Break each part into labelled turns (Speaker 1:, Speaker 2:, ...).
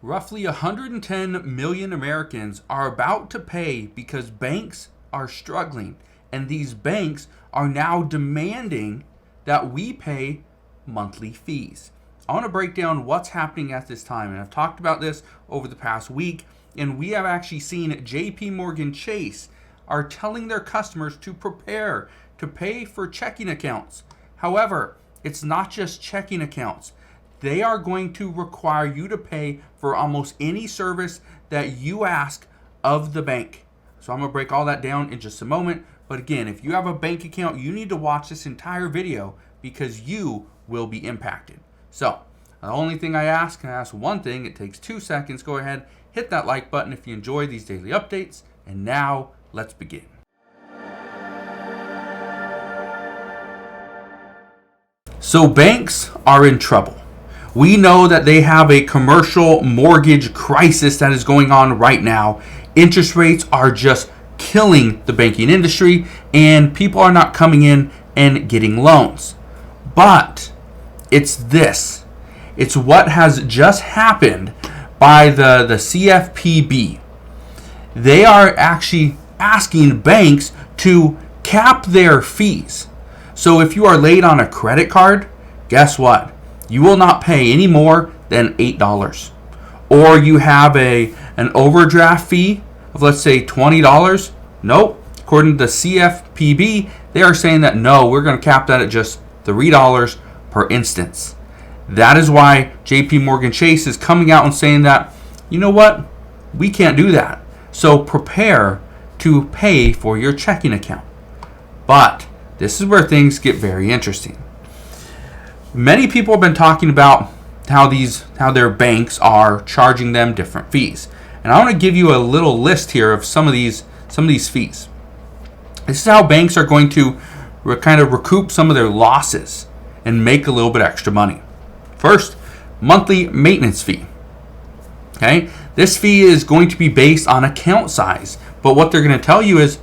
Speaker 1: Roughly 110 million Americans are about to pay because banks are struggling, and these banks are now demanding that we pay monthly fees. I want to break down what's happening at this time, and I've talked about this over the past week, and we have actually seen JP Chase are telling their customers to prepare to pay for checking accounts. However, it's not just checking accounts. They are going to require you to pay for almost any service that you ask of the bank. So I'm going to break all that down in just a moment. But again, if you have a bank account, you need to watch this entire video because you will be impacted. So the only thing I ask one thing. It takes 2 seconds. Go ahead, hit that like button if you enjoy these daily updates. And now let's begin. So banks are in trouble. We know that they have a commercial mortgage crisis that is going on right now. Interest rates are just killing the banking industry, and people are not coming in and getting loans. But it's this. It's what has just happened by the CFPB. They are actually asking banks to cap their fees. So if you are late on a credit card, guess what? You will not pay any more than $8. Or you have an overdraft fee of, let's say, $20. Nope. According to the CFPB, they are saying that no, we're going to cap that at just $3 per instance. That is why JP Chase is coming out and saying that, you know what? We can't do that. So prepare to pay for your checking account. But this is where things get very interesting. Many people have been talking about how their banks are charging them different fees. And I want to give you a little list here of some of these fees. This is how banks are going to kind of recoup some of their losses and make a little bit extra money. First, monthly maintenance fee. Okay? This fee is going to be based on account size. But what they're going to tell you is,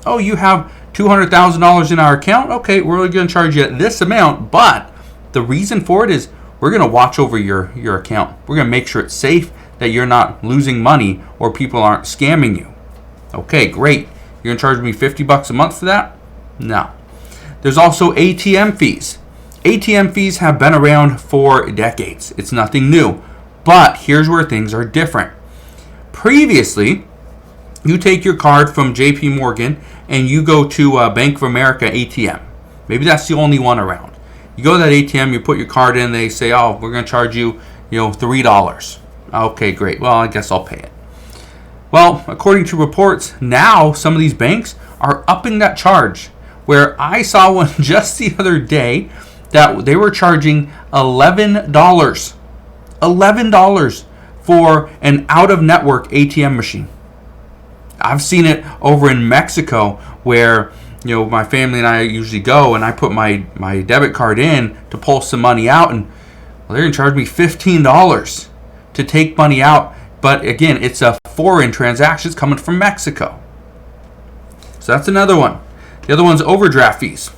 Speaker 1: oh, you have $200,000 in our account? Okay, we're only going to charge you this amount, but the reason for it is we're going to watch over your account. We're going to make sure it's safe, that you're not losing money or people aren't scamming you. Okay, great. You're going to charge me $50 a month for that? No. There's also ATM fees. ATM fees have been around for decades. It's nothing new. But here's where things are different. Previously, you take your card from JP Morgan and you go to Bank of America ATM. Maybe that's the only one around. You go to that ATM, you put your card in, they say, oh, we're going to charge you, $3. Okay, great. Well, I guess I'll pay it. Well, according to reports, now some of these banks are upping that charge. Where I saw one just the other day that they were charging $11. $11 for an out-of-network ATM machine. I've seen it over in Mexico where my family and I usually go, and I put my debit card in to pull some money out, and they're going to charge me $15 to take money out. But again, it's a foreign transaction coming from Mexico. So that's another one. The other one's overdraft fees.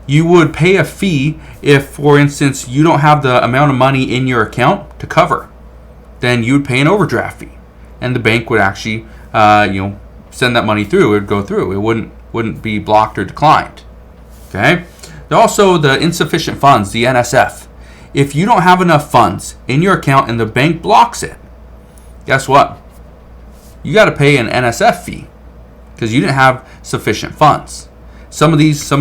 Speaker 1: You would pay a fee if, for instance, you don't have the amount of money in your account to cover. Then you would pay an overdraft fee, and the bank would actually, send that money through. It would go through. It wouldn't be blocked or declined. Okay. Also, the insufficient funds, the NSF. If you don't have enough funds in your account and the bank blocks it, guess what? You got to pay an NSF fee because you didn't have sufficient funds. Some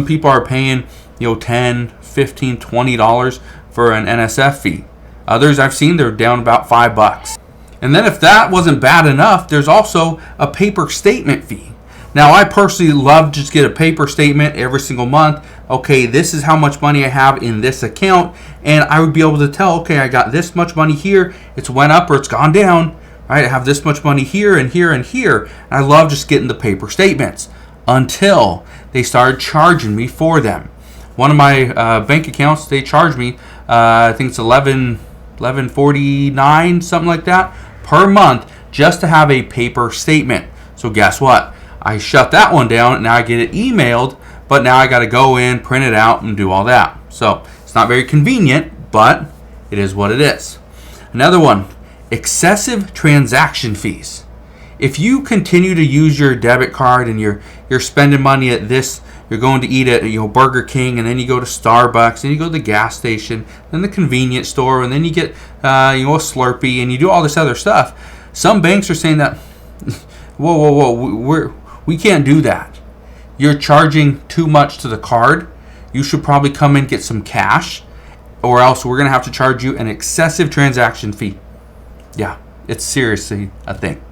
Speaker 1: people are paying, $10, $15, $20 for an NSF fee. Others I've seen, they're down about $5. And then if that wasn't bad enough, there's also a paper statement fee. Now, I personally love to just get a paper statement every single month. Okay, this is how much money I have in this account. And I would be able to tell, okay, I got this much money here. It's went up or it's gone down. Right? I have this much money here and here and here. And I love just getting the paper statements until they started charging me for them. One of my bank accounts, they charge me, I think it's $11.49, something like that, per month just to have a paper statement. So guess what? I shut that one down, and now I get it emailed, but now I got to go in, print it out, and do all that. So it's not very convenient, but it is what it is. Another one, excessive transaction fees. If you continue to use your debit card and you're spending money at this, you're going to eat at Burger King, and then you go to Starbucks, and you go to the gas station, then the convenience store, and then you get a Slurpee, and you do all this other stuff. Some banks are saying that, whoa, we can't do that. You're charging too much to the card. You should probably come and get some cash, or else we're going to have to charge you an excessive transaction fee. Yeah, it's seriously a thing.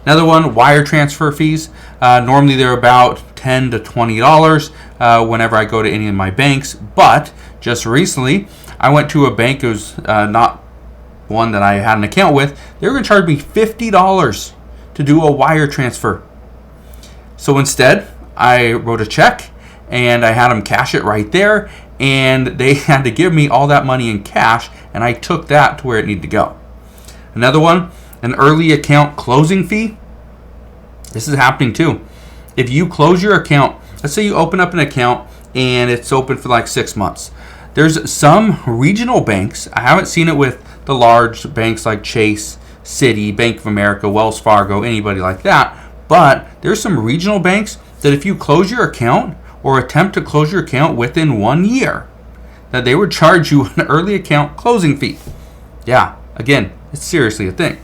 Speaker 1: Another one, wire transfer fees. Normally they're about $10 to $20 whenever I go to any of my banks. But just recently, I went to a bank. It was not one that I had an account with. They were going to charge me $50 to do a wire transfer. So instead, I wrote a check and I had them cash it right there. And they had to give me all that money in cash, and I took that to where it needed to go. Another one, an early account closing fee. This is happening too. If you close your account, let's say you open up an account and it's open for like 6 months. There's some regional banks, I haven't seen it with the large banks like Chase, Citi, Bank of America, Wells Fargo, anybody like that, but there's some regional banks that if you close your account or attempt to close your account within 1 year, that they would charge you an early account closing fee. Yeah, again, it's seriously a thing.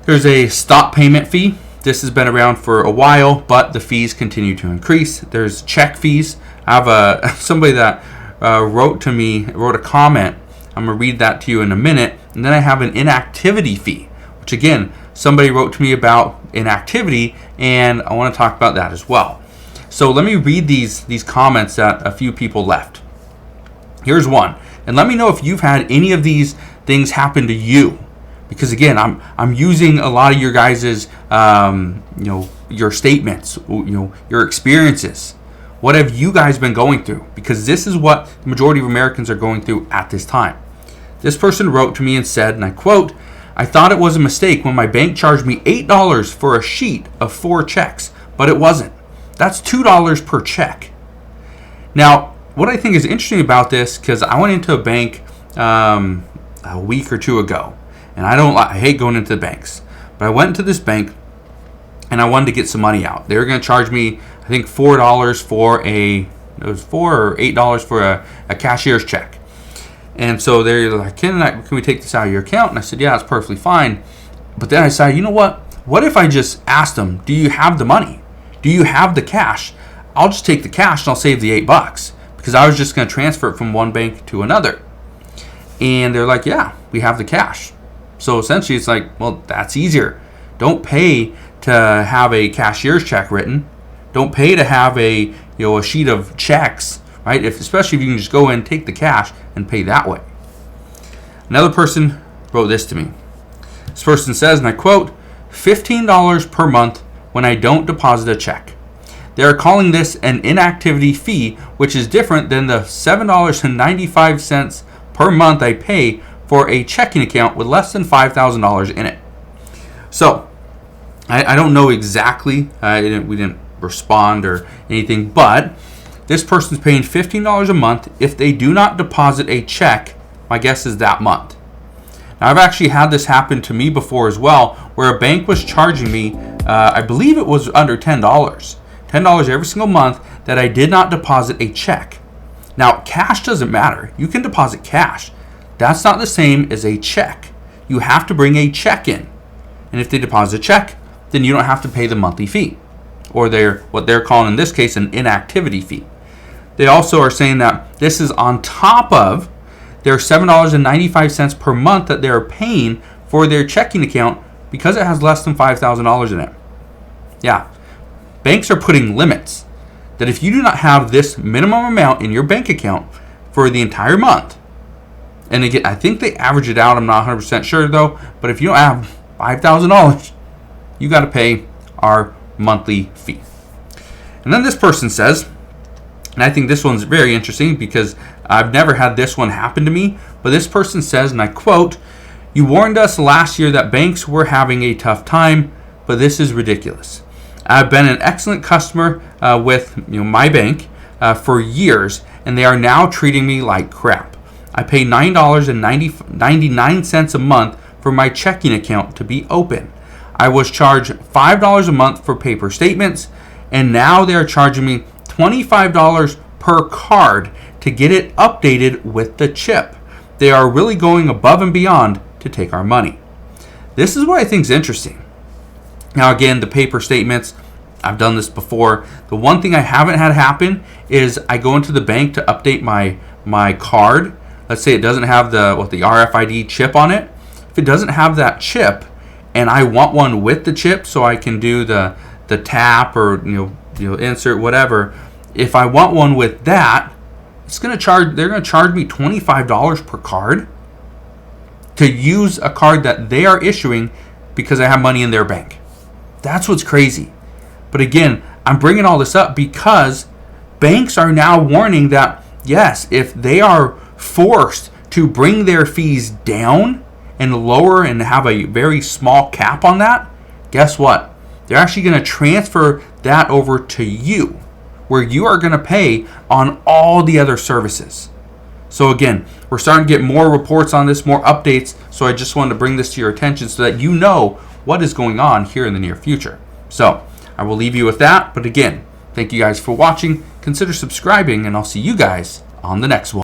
Speaker 1: There's a stop payment fee. This has been around for a while, but the fees continue to increase. There's check fees. I have somebody that wrote a comment. I'm going to read that to you in a minute. And then I have an inactivity fee, which again, somebody wrote to me about inactivity, and I want to talk about that as well. So let me read these comments that a few people left. Here's one. And let me know if you've had any of these things happen to you. Because again, I'm using a lot of your guys's, your statements, your experiences. What have you guys been going through? Because this is what the majority of Americans are going through at this time. This person wrote to me and said, and I quote, "I thought it was a mistake when my bank charged me $8 for a sheet of 4 checks, but it wasn't. That's $2 per check." Now, what I think is interesting about this, because I went into a bank a week or two ago. And I hate going into the banks. But I went into this bank and I wanted to get some money out. They were going to charge me, I think, $4 for $4 or $8 for a cashier's check. And so they're like, can we take this out of your account? And I said, yeah, it's perfectly fine. But then I decided, you know what? What if I just asked them, do you have the money? Do you have the cash? I'll just take the cash and I'll save the $8 because I was just going to transfer it from one bank to another. And they're like, yeah, we have the cash. So essentially it's like, well, that's easier. Don't pay to have a cashier's check written. Don't pay to have a sheet of checks, right? Especially if you can just go in, take the cash, and pay that way. Another person wrote this to me. This person says, and I quote, $15 per month when I don't deposit a check. They are calling this an inactivity fee, which is different than the $7.95 per month I pay for a checking account with less than $5,000 in it. So, I don't know exactly. We didn't respond or anything, but this person's paying $15 a month if they do not deposit a check. My guess is that month. Now, I've actually had this happen to me before as well, where a bank was charging me, I believe it was under $10. $10 every single month that I did not deposit a check. Now, cash doesn't matter. You can deposit cash. That's not the same as a check. You have to bring a check in. And if they deposit a check, then you don't have to pay the monthly fee. Or what they're calling in this case an inactivity fee. They also are saying that this is on top of their $7.95 per month that they're paying for their checking account because it has less than $5,000 in it. Yeah, banks are putting limits that if you do not have this minimum amount in your bank account for the entire month, and again, I think they average it out. I'm not 100% sure though. But if you don't have $5,000, you got to pay our monthly fee. And then this person says, and I think this one's very interesting because I've never had this one happen to me. But this person says, and I quote, "You warned us last year that banks were having a tough time, but this is ridiculous. I've been an excellent customer with my bank for years, and they are now treating me like crap. I pay $9.99 a month for my checking account to be open. I was charged $5 a month for paper statements, and now they are charging me $25 per card to get it updated with the chip. They are really going above and beyond to take our money. This is what I think is interesting. Now again, the paper statements, I've done this before. The one thing I haven't had happen is I go into the bank to update my card. Let's say it doesn't have the RFID chip on it. If it doesn't have that chip and I want one with the chip so I can do the tap or insert whatever, if I want one with that, they're going to charge me $25 per card to use a card that they are issuing because I have money in their bank. That's what's crazy. But again, I'm bringing all this up because banks are now warning that, yes, if they are forced to bring their fees down and lower and have a very small cap on that, guess what? They're actually going to transfer that over to you, where you are going to pay on all the other services. So again, we're starting to get more reports on this, more updates. So I just wanted to bring this to your attention so that you know what is going on here in the near future. So I will leave you with that. But again, thank you guys for watching. Consider subscribing, and I'll see you guys on the next one.